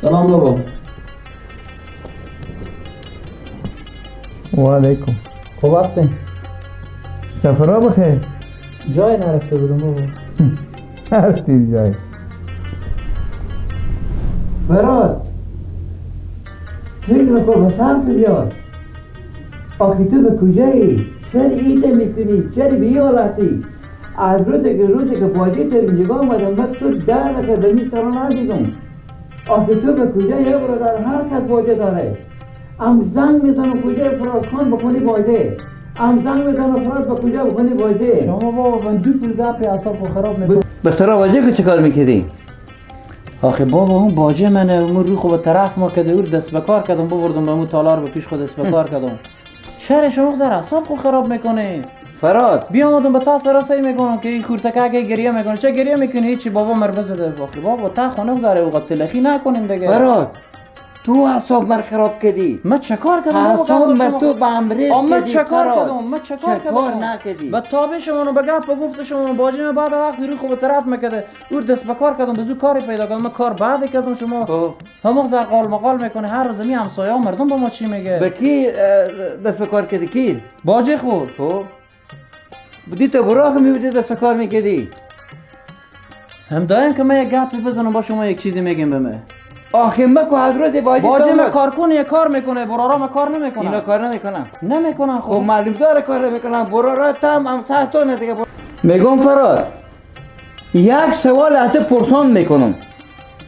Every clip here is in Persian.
سلام بابا. و علیکم. خوب هستین؟ سفرها بخیر. جای نرفته بودم بابا. هستی جای. فراد فکر کن به سر بیار. آخی تو به کجایی؟ چرا ایده میکنی؟ چرا به یه حالتی؟ از روزی که باجی تر اینجا آمدم من تو در نکه دمی سرا ندیدم. آخی تو به کجایی برادر؟ هر کس باجه داره. ام زنگ میزنم کجای فراد خان بکنی باجه. ام زنگ میزنم فراد به کجا بکنی باجه. شما بابا من دو پول گپی اعصاب خراب میکنم. به سرا باجه که چه کار میکردی؟ آخه بابا اون باجه منه اون روی خوب طرف ما کده اور دست بکار کردم ببردم به اون تالار به پیش خود دست بکار کردم. شهر شما زر اعصاب خو خراب میکنه. فراد بیامدم به تا سر سعی میکنم که این خورتکه اگه گریه میکنه چه گریه میکنی هیچی بابا مربز ده باخی بابا تا خونه زره وقت تلخی نکنیم دیگه. فراد تو اعصاب من خراب کردی. ما چه کار کردم اعصاب من تو به امریز کردی. ما چه کار فراد. کردم؟ ما چه کار کار کردم؟ نکردی. با تابع شما به گپ گفت شما باجی من بعد وقت روی خوب طرف میکرده اور دست به کار کردم بزو کاری پیدا کردم من کار بعد کردم شما خب همون زر قال مقال میکنه هر روز می همسایه و مردم با ما چی میگه به کی دست به کار کردی کی؟ باجی خود خب بودی تو براه میبودی دست به کار میکردی. هم دایم که من یک گپ بزنم با شما یک چیزی میگم به من آخه من که از روز باجی من کار کنه یک کار میکنه برارا من کار نمیکنه اینا کار نمیکنم. نمیکنن خب خب معلوم داره کار نمیکنم. برا تام هم سر تو نه دیگه. میگم فراد یک سوال از تو پرسان میکنم.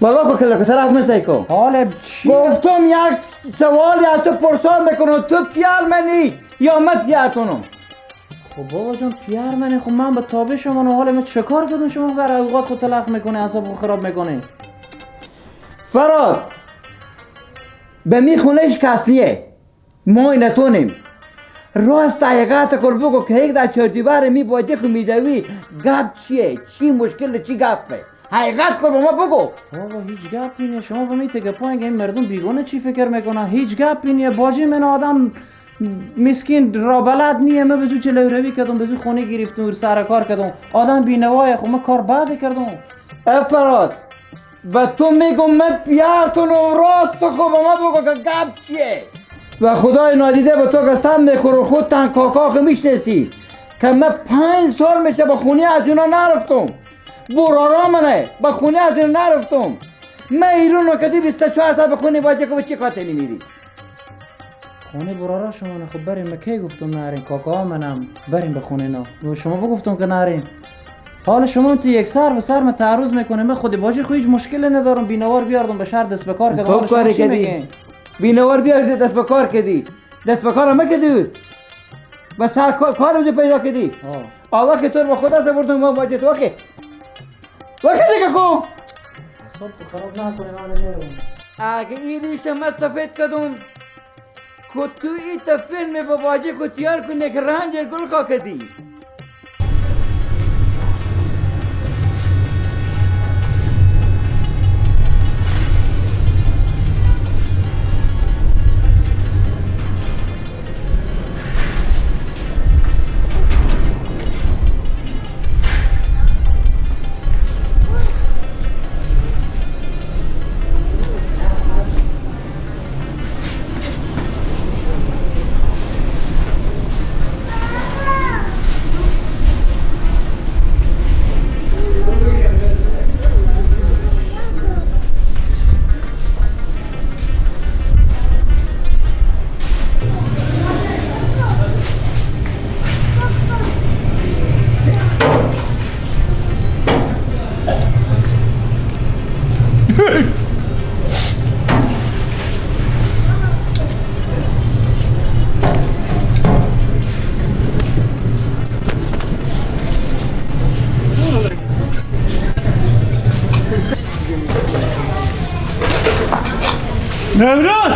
بابا که طرف میسای کو. حال چی گفتم یک سوالی از تو پرسان میکنم تو پیار منی یا من پیارتونم. خب بابا جان پیار منه خب من به تابع شما نه حال من چه کار کردم شما زر اوقات خود تلخ میکنه اعصاب خود خراب میکنه فراد به می خونهش کسیه ما نتونیم راست حقیقت کن بگو که یک در چرتیبر می باجه که میدوی گپ چیه چی مشکل چی گپه حقیقت کن به ما بگو. بابا هیچ گپی نیست شما به میته که پایین این مردم بیگانه چی فکر میکنن هیچ گپی نیست باجی من آدم مسکین را بلد نیه من بزو چه روی کردم بزو خونه گرفتم و سر کار کردم آدم بینوایه خب من کار بعد کردم. فراد و تو میگم من پیارتونم راست خوب ما بگو که گپ چیه و خدای نادیده به تو قسم میخورم خود تن کاکا که میشنسی که من 5 سال میشه به خونه از اونا نرفتم. برارا منه به خونه از اونا نرفتم. من ایرون رو کدی 24 سال به خونه باجه که به چی قاتلی میری؟ خونه برارا شما نه خب بریم کی گفتم نرین کاکا منم بریم به خونه نه شما بگفتم که نرین. حالا شما تو یک سر به سر من تعرض میکنه من خود باجی خو هیچ مشکلی ندارم بینوار بیاردم به شهر دست به کار کردم. خوب کاری کردی بینوار بیاردی دست به کار کردی دست به کار نکردی بس کار رو پیدا کردی. آوا که تو با خودت بردم ما باجی تو وقت دیگه خوب اصلا خراب نکنه من نمیرم. اگه این ریشه من سفید کردم که تو این تفیلم با باجی که تیار کنی که رنجر گل خواه کردی. نوروز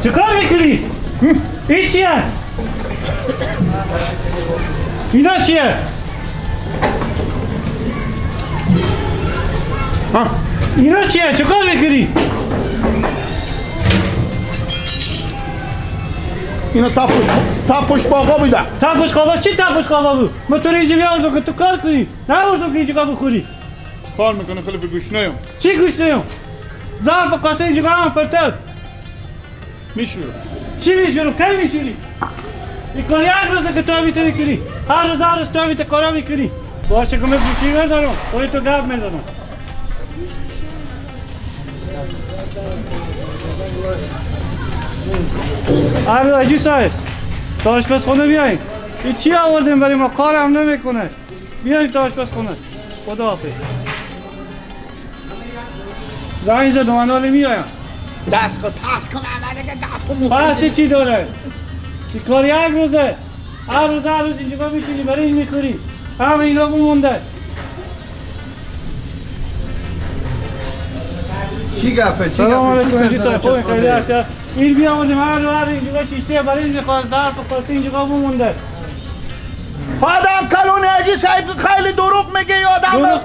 چه کار میکنی؟ این چیه؟ اینا چیه؟ اینا چیه؟ چه کار میکنی؟ اینا تپوش باقا بوده. تپوش خوابا چی تپوش خوابا بود؟ من تو ریجی بیاردم که تو کار کنی نه بردم که اینجا بخوری کار میکنه خلیف گوشنیم. چی گوش نیم؟ ظرف کاسه اینجا هم پرتر میشورم. چی میشورم؟ کی میشوری؟ این کار یک روزه که تو میتونی کنی. هر روز تو میتونی کارا میکنی. باشه که من گوشی ندارم. ولی تو گپ میزنم. آره حاجی صاحب، تا آشپزخونه بیاین. این چی آوردیم برای ما؟ کارم نمیکنه. بیاین تا آشپزخونه. خداحافظ. زنگ زدم من ولی میایم. دست کن پس کن اوله که گپو پس چی داره؟ این کار یک روزه. هر روز اینجا میشینی برای این میخوری. همه اینا بمونده. چی گپه؟ چی سلام گپه؟ علیکم حاجی صاحب، خوبین؟ خیلی احتیاط. این بیاوردیم هر اینجا شیشته برای این میخواد ظرف و کاسه اینجا بمونده. آدم کلون حاجی صاحب خیلی دروغ میگه آدم.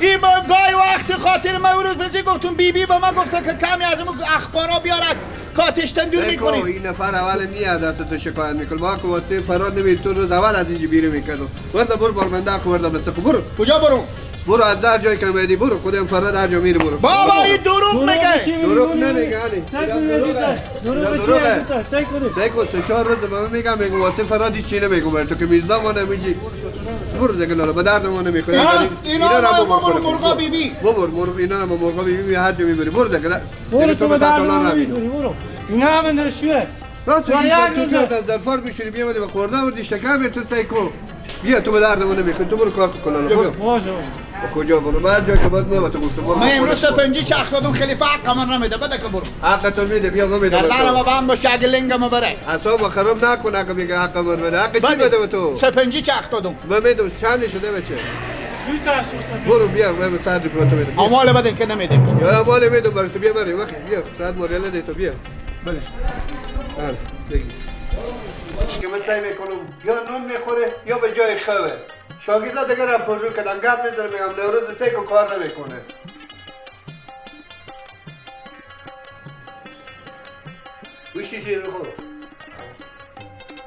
این گاهی وقتی خاطر من اون روز بزی گفتم بی به من گفته که کمی از اون اخبارا بیارد کاتش تندور میکنیم. این نفر اول نیه دست تو شکایت میکنه. ما که واسه فراد نمید تو روز اول از اینجا بیره میکردم. ورده برو بارمنده خوردم بسته برو. کجا برو؟ برو از هر جایی که میدی برو. خودم فراد هر جا میره برو. بابا این دروغ میگه. دروغ نمیگه علی. دروغ سیکو سه چهار روز به من میگم واسه فرادی چی نمیگم تو که میرزا ما نمیگی. برو دیگه لالا به درد ما نمیخوره. اینا رو برو مرغا بیبی. برو مرغ اینا رو مرغا بیبی هر جا میبری. برو دیگه. برو تو به درد ما نمیخوری برو. اینا هم نشوه. راست میگی تو از ظرفار بشوری بیامدی به خورده وردی شکم تو سیکو. بیا تو به درد ما نمیخوری. تو برو کار کن لالا. باشه. کجا برو؟ بعد جا که باید ما تو گفتم برو. من امروز پنجی چرخ دادم خلیفه حق من نمیده بده که برو. حقتون میده بیا ما میده. در ما بند باش که اگه لنگم بره. اصلا خراب نکن اگه میگه حق من بده. حق چی بده به تو؟ سه پنجی چرخ دادم. من میدم چند شده بچه. برو بیا من 100 روپیه تو میدم. اموال بده که نمیده. یا اموال میدم برای تو بیا بریم وقتی بیا. شاید موریل ده تو بیا. بله. بله. بگی. که من سعی میکنم یا نون میخوره یا به جای خوه. شاگردا دیگه هم پر رو کردن گپ میزنم میگم نوروز سیکو کار نمیکنه. گوشتی شیر بخور.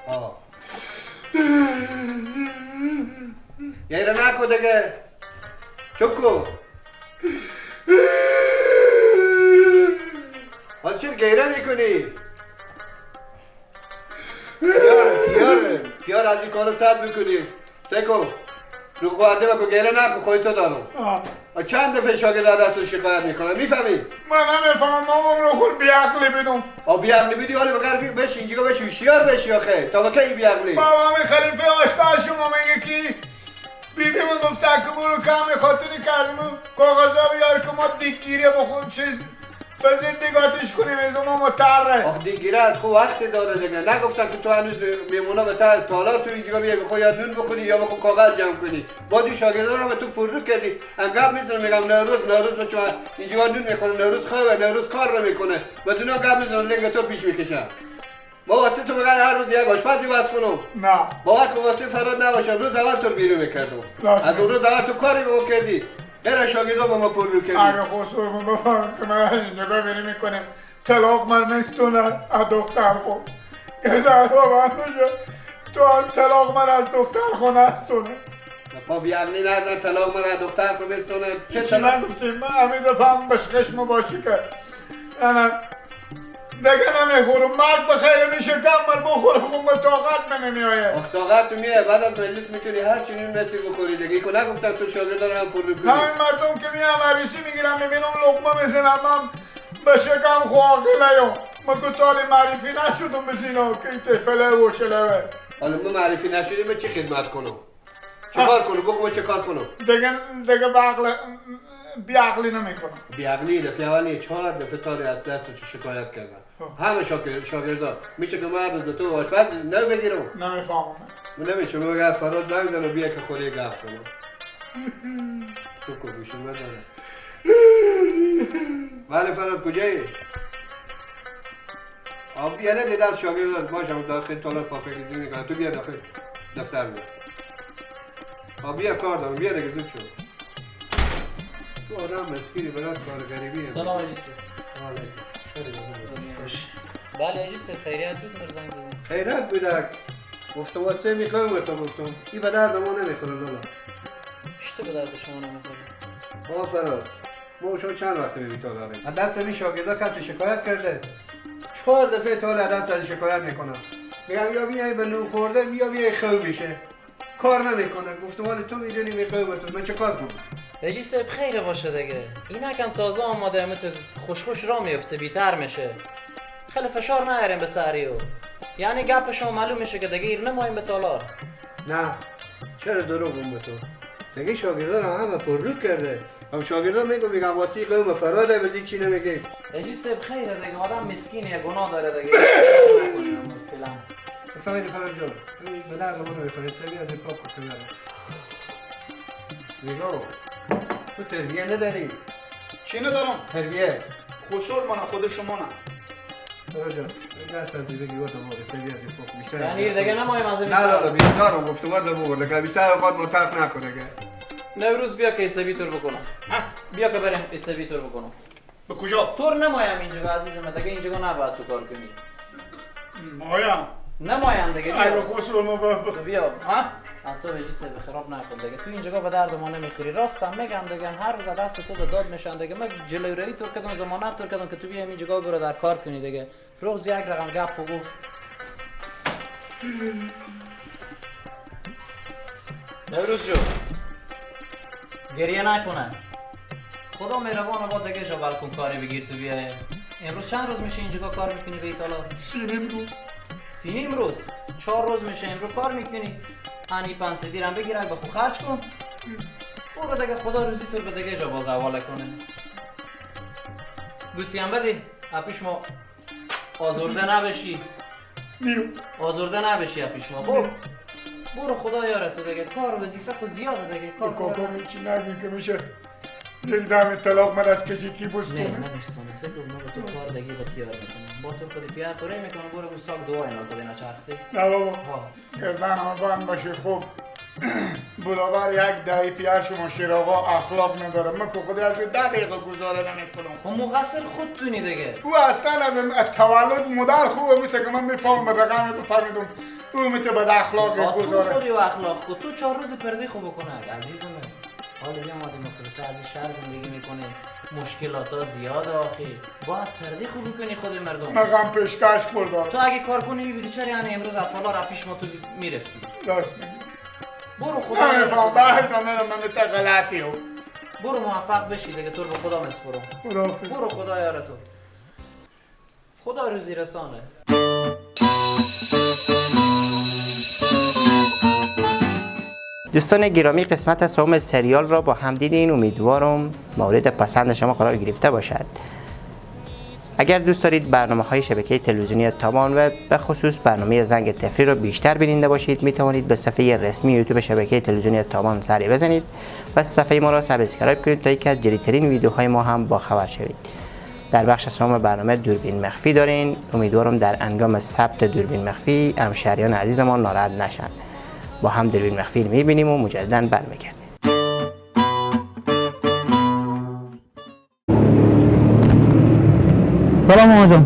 آه. یه را نکو دیگه. چوب کو. حال چرا گیره میکنی؟ پیار از این کارو سد میکنی. سیکو رو خواهده بکن گیره نکن خواهی تو دارم. چند دفعه شاگرد دست رو شکایت میکنه میفهمی؟ من نمیفهمم ما رو خود بیعقلی بدم. بیعقلی بدی حالی بگر بشی اینجا بشی هوشیار بشی آخه تا با کی بیعقلی؟ بابا می خلیفه آشپز شما میگه کی؟ بیبی من گفته که برو کمی خاطری کردم کاغذا بیار که ما دیگیره بخون چیز به زندگاتش کنیم از ما متره. آخ دیگیره از خوب وقتی داره دیگه نگفتن که تو هنوز میمونا به تالار تو اینجا بیای بخوای یا نون بخوری یا بخوای کاغذ جمع کنی. بعد شاگردان هم تو پر رو کردی. انگار میذارم میگم نوروز بچه‌ها اینجا نون میخوره نوروز خوابه نوروز کار نمیکنه. بعد اونا گپ میذارن لنگ تو پیش میکشن. ما واسه تو میگن هر روز یک آشپزی واسه کنم. نه. باور کن واسه فراد نباشم روز اول تو بیرون میکردم. از اون روز اول تو کاری به ما کردی. هر شاگردا با ما پر رو کردی. اگه خسرو من بفهم که من اینجا ببینی میکنم طلاق من میستونه از دختر خون. که در بابا اندوشه تو طلاق من از دختر خون استونه. پا بیعقلی نزن طلاق من از دختر خون میستونه. چه طلاق گفتیم من همین دفعه هم بشکشم باشی که یعنی دیگه نمیخورم مرد بخیر میشه کم من بخورم خون به طاقت من نمیایه. طاقت تو میه بعد از مجلس میتونی هر چی نون نصیب بخوری دیگه. ایکو نگفتم تو شاگردان هم پر رو کنی. همین مردم که میام عروسی میگیرم میبینم لقمه میزنم من به شکم خواقلیم. من که تالی معرفی نشدم بزینا که این تپله و چلوه. حالا ما معرفی نشدیم چه خدمت کنم؟ چه کار کنم؟ بگو چه کار کنم؟ دیگه بیعقلی نمیکنم. بیعقلی دفعه اولی 4 دفعه تاری از دست چه شکایت کردن. همه شاگردا میشه که من به تو آشپز نه بگیرم. نمیفهمم. من نمیشه بگم فراد زنگ زن و بیا که خوری گپ شما. تو کو گوشی نداره. بله فراد کجایی؟ بیا نه دیدن شاگرد باشم داخل تالار پاپریزی میکنم تو بیا داخل دفتر بیا. بیا کار دارم بیا دیگه زود شد. تو آدم مسکینی برات کار غریبیه. سلام حاجی صاحب. بله حاجی صاحب خیریت بود مر زنگ زدم. خیریت بودک. گفتم واسه میکنم به تو گفتم. این به درد ما نمیخوره لالا. چطور به درد شما نمیخوره؟ فراد ما شما چند وقت به تالاریم از دست این شاگردا کسی شکایت کرده 4 دفعه تا دست از شکایت میکنم میگم یا بیای به نون خورده یا بیای خو میشه کار نمیکنه گفتمان تو میدونی میقوم تو من چه کار کنم رجی صاحب خیره باشه دیگه این کم تازه آماده همه تو خوش را میفته بیتر میشه خیلی فشار نیاریم به سریو یعنی گپ شما معلوم میشه که دیگه ایر نماییم به تالار نه چرا دروغم به تو دیگه شاگردان همه پر رو کرده هم شاگردان میگم واسه قوم فراده بدی چی نمیگی رجی صاحب خیره دیگه آدم مسکینه گناه داره دیگه فعلا بفهمید فراد جان به درد منو میخوره سری از این پاک کن میگو تو تربیه نداری چی ندارم؟ تربیه خصول من خود شما نه. فراد جان دست از این بگی گفتم باره سری از این پاک بیشتر یعنی دیگه نمایم از این نه لالا بیزارم گفتم ورده بورده که بیشتر اوقات مطرف نکنه که نوروز بیا که حسابی تور بکنم بیا که بریم حسابی تور بکنم به کجا؟ تور نمایم اینجا عزیزم دیگه اینجا نباید تو کار کنی مایم نمایم دیگه ای بیا به خصول ما بیا ها؟ اصلا رجی صاحب خراب نکن دیگه تو اینجا به درد ما نمیخوری راستم میگم دیگه هر روز دست تو به داد میشن دیگه من جلوی تور کردم ضمانت تور کردم که تو بیا اینجا برو در کار کنی دیگه روز یک رقم گپ و گفت نوروز جو گریه نکنه خدا مهربان با دیگه جا بالکن کاری بگیر تو بیای امروز چند روز میشه اینجا کار میکنی به ایتالار 3 روز 4 روز میشه امروز کار میکنی هنی 5 دیرم بگیرم به خو خرج کن برو دیگه خدا روزی تو به دیگه جا باز حواله کنه گوسی هم بدی اپیش ما آزرده نبشی آزرده نبشی اپیش ما برو خدا یارت دیگه کار وظیفه خو زیاده دیگه کار کاکا چی نگی که میشه یک دم طلاق من از کجی کی بستونه نه نمیستونه سه گفتم به تو کار دیگه به تیار میکنم با تو خودی پیار توره میکنم برو اون ساک دعای اینا خودی نچرختی نه بابا ها گردن همه بند باشه خوب بلاور یک دهی پیار شما شیراغا اخلاق نداره من که خودی از 10 دقیقه گذاره نمیکنم خب مقصر خودتونی دیگه او اصلا از تولد مدر خوبه میته که من میفهمم رقم بفهمیدم او میته بد اخلاق تو گذاره خودی و اخلاق خود تو 4 روز پرده خوب کنه عزیزم حالا بیا ما دموکراتا از این شهر زندگی میکنه مشکلات ها زیاد آخی باید پرده خوب کنی خود مردم مقام پیشکش کردم تو اگه کار کنی میبینی چرا یعنی امروز اطلاع را پیش ما تو میرفتی راست میگی برو خدا نمیفهم بحث میرم من میته غلطی ho برو موفق بشی دیگه تو رو به خدا مسپرم خداحافظ برو خدا یاره تو خدا روزی رسانه دوستان گرامی قسمت سوم سریال را با هم دیدین امیدوارم مورد پسند شما قرار گرفته باشد اگر دوست دارید برنامه‌های شبکه تلویزیونی تابان و به خصوص برنامه زنگ تفریح را بیشتر بیننده باشید می توانید به صفحه رسمی یوتیوب شبکه تلویزیونی تابان سری بزنید و صفحه ما را سابسکرایب کنید تا اینکه از جدیدترین ویدیوهای ما هم با خبر شوید در بخش سوم برنامه دوربین مخفی دارین امیدوارم در انجام ثبت دوربین مخفی همشهریان عزیزمان ناراحت نشن با هم دوربین مخفی می‌بینیم و مجددا برمیگردیم سلام آقا جان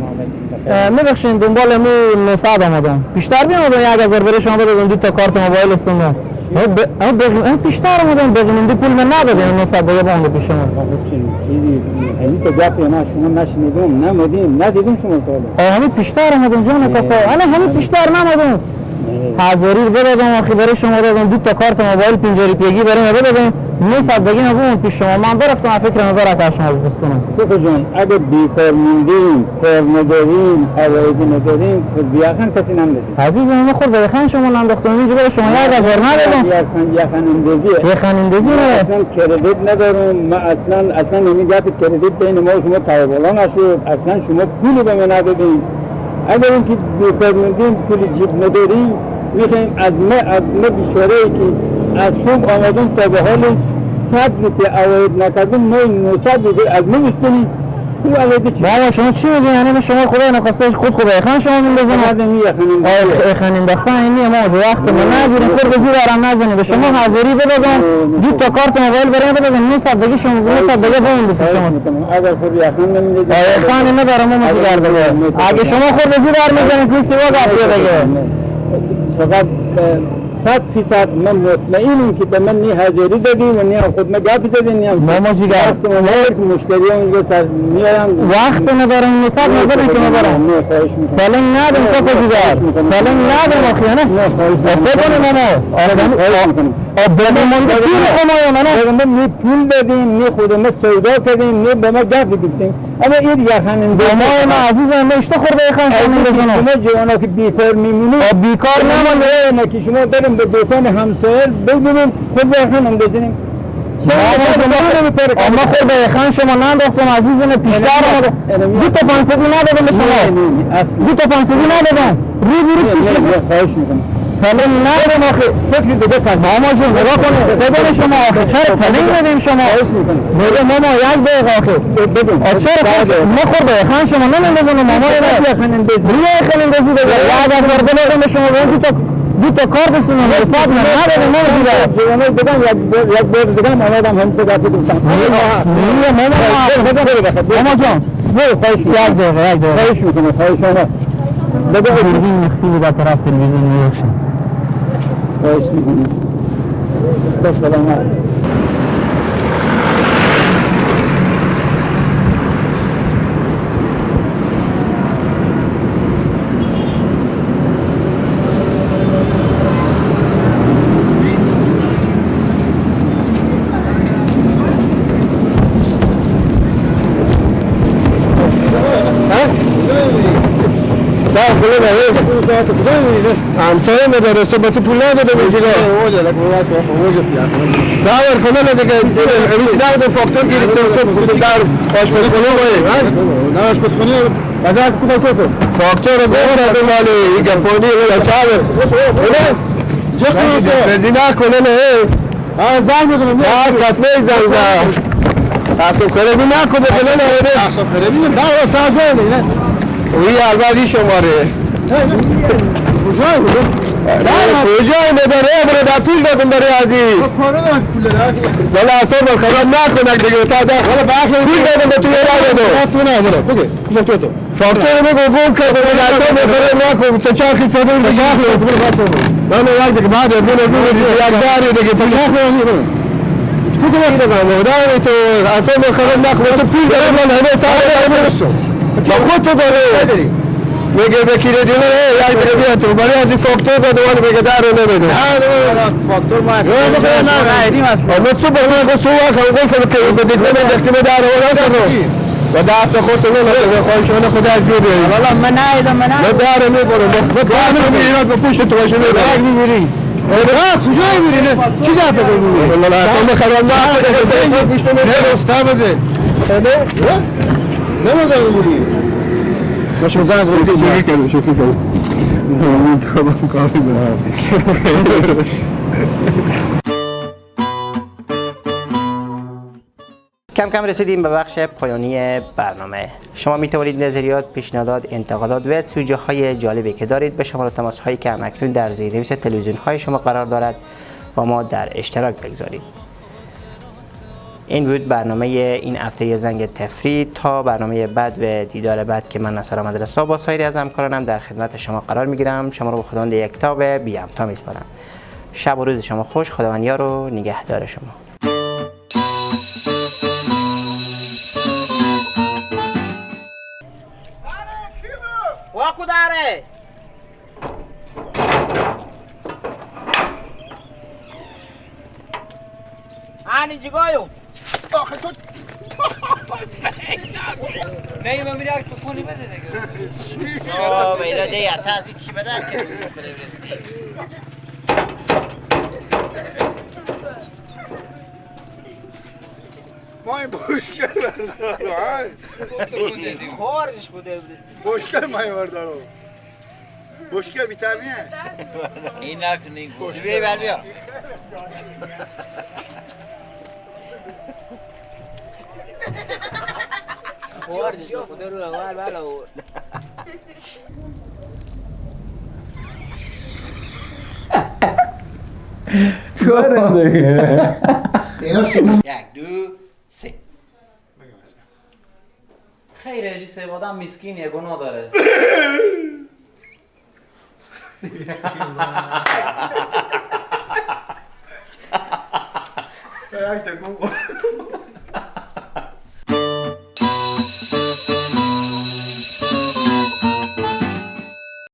میبخشین دنبال امو 900 آمدم بیشتر بیام آمدم 1000 برای شما بدم 2 تا کارت موبایل استون اما بیشتر آمدم بگیم پول من ندادم 900 دیگه بام بده شما این تو گپ ما شما نشنیدم نمودیم ندیدیم شما تو همین بیشتر آمدم جان کاکا انا همین بیشتر نمودم هزاری رو بدم آخی برای شما دادم 2 تا کارت موبایل 50 پیگی برای ما بدم 900 دیگه نبودم پیش شما من برفتم فکر نظر از شما بستونم تو جان اگه بیکار موندیم کار نداریم حوایجی نداریم خود بیاخن کسی نمیدیم عزیزم من خود بیاخن شما ننداختم اینجا برای شما 1000 ندادم یخن اندازی بیاخن اندازی من نه اصلا کردیت ندارم من اصلا این گپ کردیت بین ما و شما تقابلا نشد اصلا شما پولی به من ندادین اگر اینکه بیکار موندیم پول جیب نداریم میخوایم از ما بیچاره ای که از صبح آمدیم تا به حال 100 روپیه عواید نکردیم ما 900 روپیه از ما میستونیم او عواید چی؟ بابا شما چی میگین یعنی شما خدا نخواسته خود خدا یخن شما میندازین آدمی یخن انداختن اینی ما وقت ما نگیریم خود بزیر دارم نزنید به شما حاضری بدادم 2 تا کارت موبایل برای بدادم 900 دیگه شما 900 دیگه بگیم شما اگر خود یخن نمیدید یخن ندارم ما مزیدار دیگه اگه شما خود بزیر دار میزنید تو سوا گفتید دیگه فقط 100% من مطمئنم که به من نی حاضری دادیم و نی خود ما گپ زدیم نی ماما جیگر است که مشتریان اینجا سر میارن وقت ندارم نصاب ندارم که ندارم نه خواهش میکنم سلام ندارم کافه جیگر سلام ندارم آخه نه بگم ماما آره بگم من پول خمایم نه نی پول بدیم نی خود ما سودا کردیم نی به ما گپ گفتیم اما این یخنن ماما ما عزیزم نشته خورده یخن شما جوانا که بیکار میمونید بیکار نمونه که شما بریم به دوستان همسایه ببینیم خود یخنم بزنیم اما خود یخن شما ننداختم عزیزم پیشتر دو تا 500 ندادم به شما دو تا 500 ندادم رو چیز خواهش میکنم سلام ندارم آخه فکر دیگه پس ماما جون نگاه کنه صدای شما آخه چرا تلنگ ندیم شما بگه ماما یک دقیقه آخه بگم چرا ما خورده یخن شما نمیدونم ماما یخنن بزی یخنن بزی بگه یک دفعه بگم به شما دو تا کار بسونم حساب ندارم ما دیگه جوانای بگم یک بار دیگه مامادم هم صدا گفتم ماما جان برو خواهش یک دقیقه خواهش میکنم خواهش شما بگه این مخفی در طرف تلویزیون میوشن خواهش میکنم سلامت همسایه مدرسه با تو پول نداده میگیره سوار کنه دیگه امروز نقد فاکتور گرفته بود در آشپزخونه نه آشپزخونه بازار کوفه فاکتور گفت مالی گپونی ولا سوار چه کنه بنزین کنه نه زنگ میزنم نه کاتله زنگ اصلا کاری نکنه نه اصلا کاری نه داو سازه نه وی البته شماره کجای نداره برای در پول دادم برای عزیز کاره دارم پول داره ولی اصلا من خراب نکنم دیگه تا پول دادم به تو یه رای دادم دست من نداره بگه فاکتور بگو گم کرده ولی اصلا من خراب نکنم چه چرخی صده این بساخ من یک دیگه بعد یک داری دیگه بساخ تو که وقت بگم داری تو اصلا من خراب نکنم تو پول داره من همه ساعت با خود تو داره میگه بکیره دیونه یک دیگه بیا تو برای از این فاکتور داده ولی میگه در رو نمیده فاکتور ما اصلا نمیدیم اصلا اما تو برای خود سو وقت هم گفتم که به دیگه نمیدیم در رو نکنم و دست خود تو نمیده خواهشانه خود از بیده والا من نایدم من در رو میبرم خود در رو میبرم به پشت تو باشه میبرم یک میبری کجای میبری نه چی در بگه میبری والا اصلا خرام نه باشه مزاحم شوخی کنم من طبعا کافی کم کم رسیدیم به بخش پایانی برنامه. شما می توانید نظریات، پیشنهادات، انتقادات و سوژه های جالبی که دارید به شماره تماس هایی که همکنون در زیرنویس تلویزیون های شما قرار دارد با ما در اشتراک بگذارید. این بود برنامه این هفته زنگ تفریح. تا برنامه بعد و دیدار بعد که من نصار مدرسه با سایر از همکارانم در خدمت شما قرار میگیرم. شما رو به خداوند یکتا و بی همتا میسپارم. شب و روز شما خوش. خداوند یار و نگهدار شما. واکو داره آنی جگایو آخه تو نه من میرم تو خونی بده دیگه آه بیلا دیگه تا از چی بده که برستی ما این مشکل بردارو خورش بوده مشکل ما این بردارو مشکل بیترمیه این نکنین بیا بر بیا خورش بوده رو اول بالا کارم دیگه یک دو سه خیر اجی سه آدم مسکینیه گناه داره یک تکون